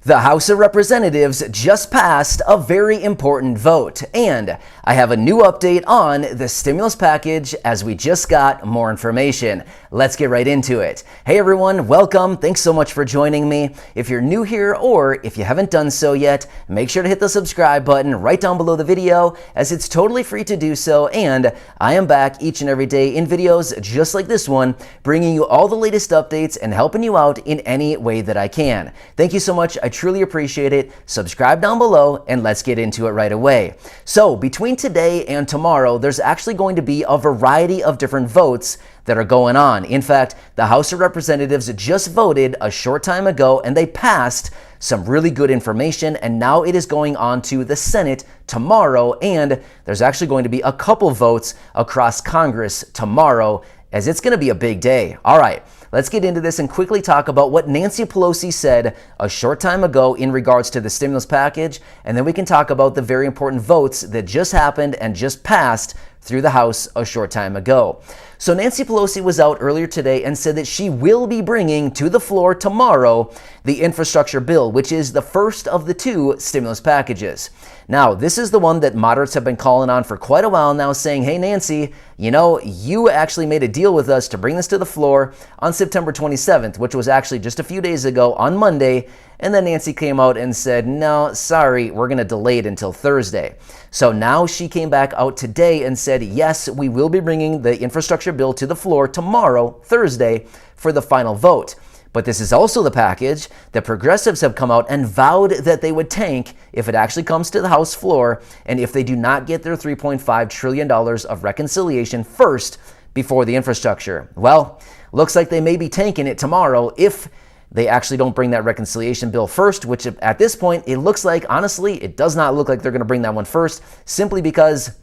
The House of Representatives just passed a very important vote, and I have a new update on the stimulus package as we just got more information. Let's get right into it. Hey everyone, welcome. Thanks so much for joining me. If you're new here or if you haven't done so yet, make sure to hit the subscribe button right down below the video as it's totally free to do so, and I am back each and every day in videos just like this one, bringing you all the latest updates and helping you out in any way that I can. Thank you so much. I truly appreciate it. Subscribe down below and let's get into it right away. So between today and tomorrow, there's actually going to be a variety of different votes that are going on. In fact, the House of Representatives just voted a short time ago and they passed some really good information, and now it is going on to the Senate tomorrow, and there's actually going to be a couple votes across Congress tomorrow, as it's going to be a big day. All right, let's get into this and quickly talk about what Nancy Pelosi said a short time ago in regards to the stimulus package, and then we can talk about the very important votes that just happened and just passed through the House a short time ago. So Nancy Pelosi was out earlier today and said that she will be bringing to the floor tomorrow the infrastructure bill, which is the first of the two stimulus packages. Now, this is the one that moderates have been calling on for quite a while now, saying, hey, Nancy, you know, you actually made a deal with us to bring this to the floor on September 27th, which was actually just a few days ago on Monday. And then Nancy came out and said, no, sorry, we're going to delay it until Thursday. So now she came back out today and said, yes, we will be bringing the infrastructure bill to the floor tomorrow, Thursday, for the final vote. But this is also the package that progressives have come out and vowed that they would tank if it actually comes to the House floor and if they do not get their $3.5 trillion of reconciliation first before the infrastructure. Well, looks like they may be tanking it tomorrow if they actually don't bring that reconciliation bill first, which at this point, it looks like, honestly, it does not look like they're going to bring that one first, simply because it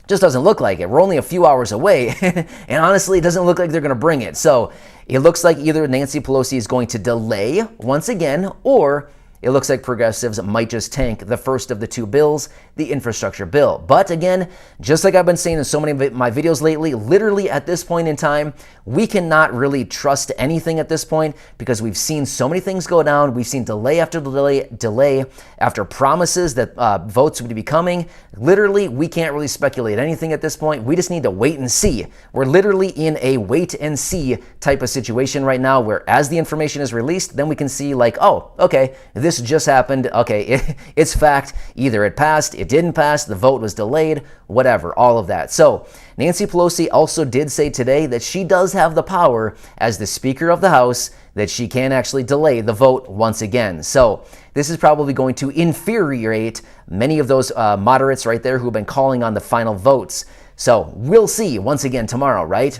just doesn't look like it. We're only a few hours away, and honestly, it doesn't look like they're going to bring it. So it looks like either Nancy Pelosi is going to delay once again, or it looks like progressives might just tank the first of the two bills, the infrastructure bill. But again, just like I've been saying in so many of my videos lately, literally at this point in time, we cannot really trust anything at this point because we've seen so many things go down. We've seen delay after delay after promises that votes would be coming. Literally, we can't really speculate anything at this point. We just need to wait and see. We're literally in a wait and see type of situation right now where as the information is released, then we can see like, oh, okay, this just happened. Okay, it's fact. Either it passed, it didn't pass, the vote was delayed, whatever, all of that. So Nancy Pelosi also did say today that she does have the power as the Speaker of the House that she can actually delay the vote once again. So this is probably going to infuriate many of those moderates right there who've been calling on the final votes. So we'll see once again tomorrow, right?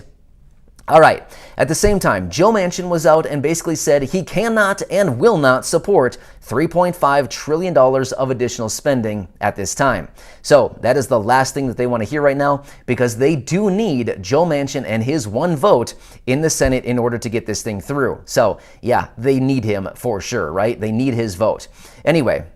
All right. At the same time, Joe Manchin was out and basically said he cannot and will not support $3.5 trillion of additional spending at this time. So that is the last thing that they want to hear right now because they do need Joe Manchin and his one vote in the Senate in order to get this thing through. So yeah, they need him for sure, right? They need his vote. Anyway,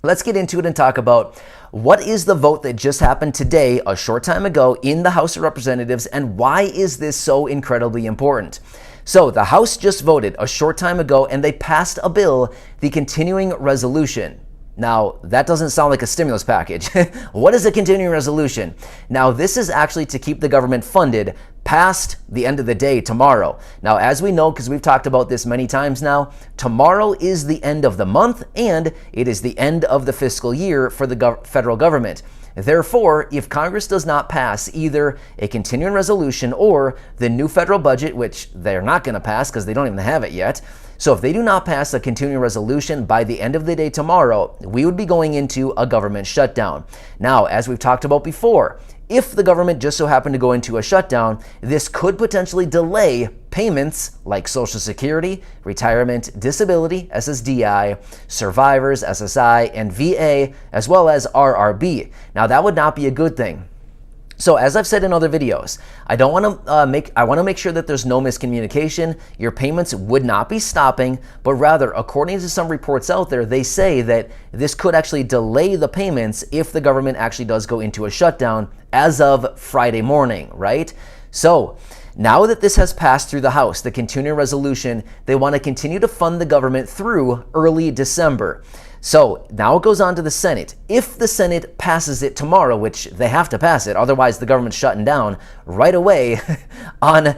let's get into it and talk about what is the vote that just happened today, a short time ago, in the House of Representatives, and why is this so incredibly important? So the House just voted a short time ago, and they passed a bill, the continuing resolution. Now, that doesn't sound like a stimulus package. What is a continuing resolution? Now, this is actually to keep the government funded past the end of the day tomorrow. Now, as we know, because we've talked about this many times now, tomorrow is the end of the month and it is the end of the fiscal year for the federal government. Therefore, if Congress does not pass either a continuing resolution or the new federal budget, which they're not going to pass because they don't even have it yet, so if they do not pass a continuing resolution by the end of the day tomorrow, we would be going into a government shutdown. Now, as we've talked about before, if the government just so happened to go into a shutdown, this could potentially delay payments like Social Security, retirement, disability, SSDI, survivors, SSI, and VA, as well as RRB. Now, that would not be a good thing. So as I've said in other videos, I want to make sure that there's no miscommunication. Your payments would not be stopping, but rather, according to some reports out there, they say that this could actually delay the payments if the government actually does go into a shutdown as of Friday morning, right? So Now that this has passed through the House, the continuing resolution, they want to continue to fund the government through early December. So now it goes on to the Senate. If the Senate passes it tomorrow, which they have to pass it, otherwise the government's shutting down right away on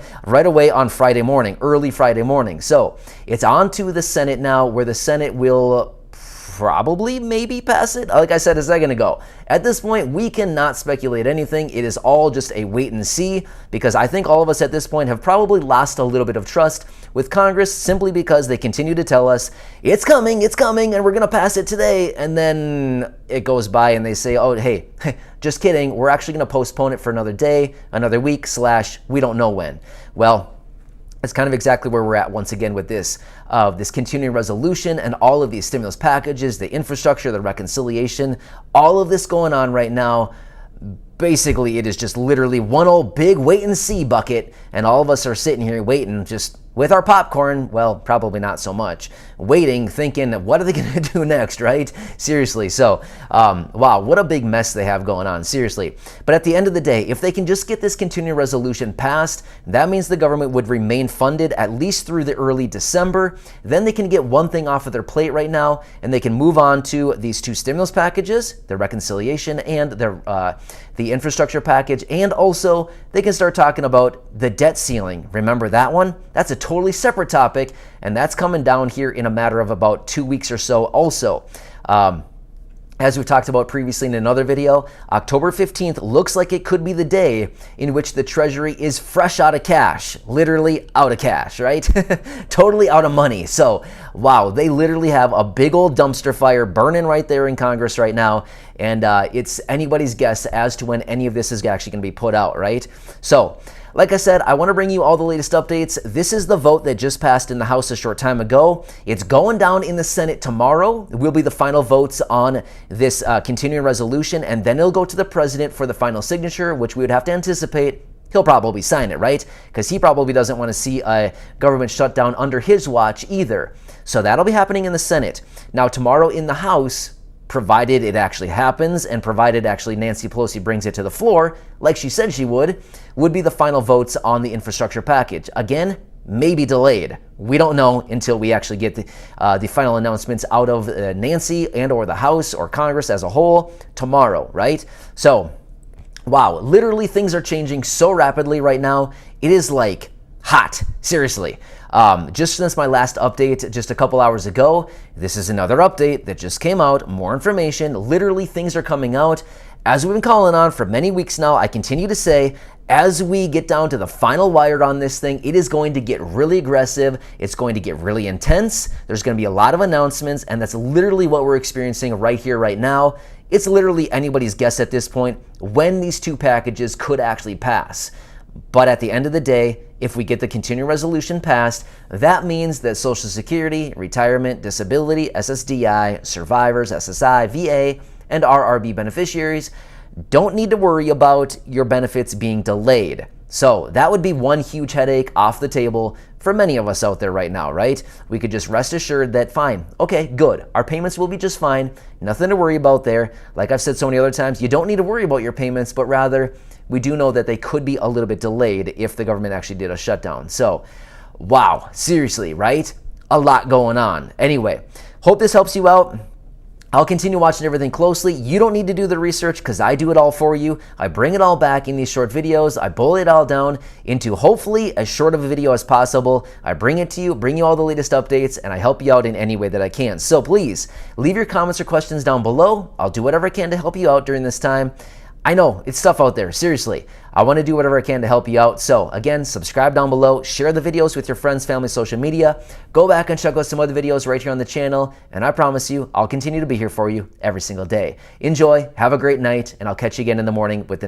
Friday morning, early Friday morning. So it's on to the Senate now, where the Senate will probably maybe pass it. Like I said a second ago, at this point, we cannot speculate anything. It is all just a wait and see, because I think all of us at this point have probably lost a little bit of trust with Congress, simply because they continue to tell us it's coming, and we're going to pass it today. And then it goes by and they say, oh, hey, just kidding. We're actually going to postpone it for another day, another week, / we don't know when. Well, it's kind of exactly where we're at once again with this continuing resolution and all of these stimulus packages, the infrastructure, the reconciliation, all of this going on right now. Basically, it is just literally one old big wait and see bucket, and all of us are sitting here waiting, just with our popcorn. Well, probably not so much. Waiting, thinking, what are they going to do next, right? Seriously. So, wow, what a big mess they have going on, seriously. But at the end of the day, if they can just get this continuing resolution passed, that means the government would remain funded at least through the early December. Then they can get one thing off of their plate right now, and they can move on to these two stimulus packages, the reconciliation and the infrastructure package, and also they can start talking about the debt ceiling. Remember that one? That's a totally separate topic, and that's coming down here in a matter of about 2 weeks or so also. As we talked about previously in another video, October 15th looks like it could be the day in which the Treasury is fresh out of cash, literally out of cash, right? Totally out of money. So, wow, they literally have a big old dumpster fire burning right there in Congress right now, and it's anybody's guess as to when any of this is actually going to be put out, right? So, like I said, I want to bring you all the latest updates. This is the vote that just passed in the House a short time ago. It's going down in the Senate tomorrow. It will be the final votes on this continuing resolution, and then it'll go to the president for the final signature, which we would have to anticipate he'll probably sign it, right? Because he probably doesn't want to see a government shutdown under his watch either. So that'll be happening in the Senate. Now, tomorrow in the House, provided it actually happens, and provided actually Nancy Pelosi brings it to the floor, like she said she would be the final votes on the infrastructure package. Again, maybe delayed. We don't know until we actually get the final announcements out of Nancy and or the House or Congress as a whole tomorrow, right? So, wow, literally things are changing so rapidly right now. It is like hot, seriously. Just since my last update just a couple hours ago, this is another update that just came out, more information. Literally things are coming out. As we've been calling on for many weeks now, I continue to say, as we get down to the final wire on this thing, it is going to get really aggressive. It's going to get really intense. There's going to be a lot of announcements, and that's literally what we're experiencing right here, right now. It's literally anybody's guess at this point when these two packages could actually pass. But at the end of the day, if we get the continuing resolution passed, that means that Social Security, retirement, disability, SSDI, survivors, SSI, VA, and RRB beneficiaries don't need to worry about your benefits being delayed. So that would be one huge headache off the table for many of us out there right now, right? We could just rest assured that, fine, okay, good. Our payments will be just fine. Nothing to worry about there. Like I've said so many other times, you don't need to worry about your payments, but rather we do know that they could be a little bit delayed if the government actually did a shutdown. So, wow, seriously, right? A lot going on. Anyway, hope this helps you out. I'll continue watching everything closely. You don't need to do the research because I do it all for you. I bring it all back in these short videos. I boil it all down into hopefully as short of a video as possible. I bring it to you, bring you all the latest updates, and I help you out in any way that I can. So please leave your comments or questions down below. I'll do whatever I can to help you out during this time. I know, it's tough out there, seriously. I want to do whatever I can to help you out. So again, subscribe down below, share the videos with your friends, family, social media. Go back and check out some other videos right here on the channel, and I promise you, I'll continue to be here for you every single day. Enjoy, have a great night, and I'll catch you again in the morning with the next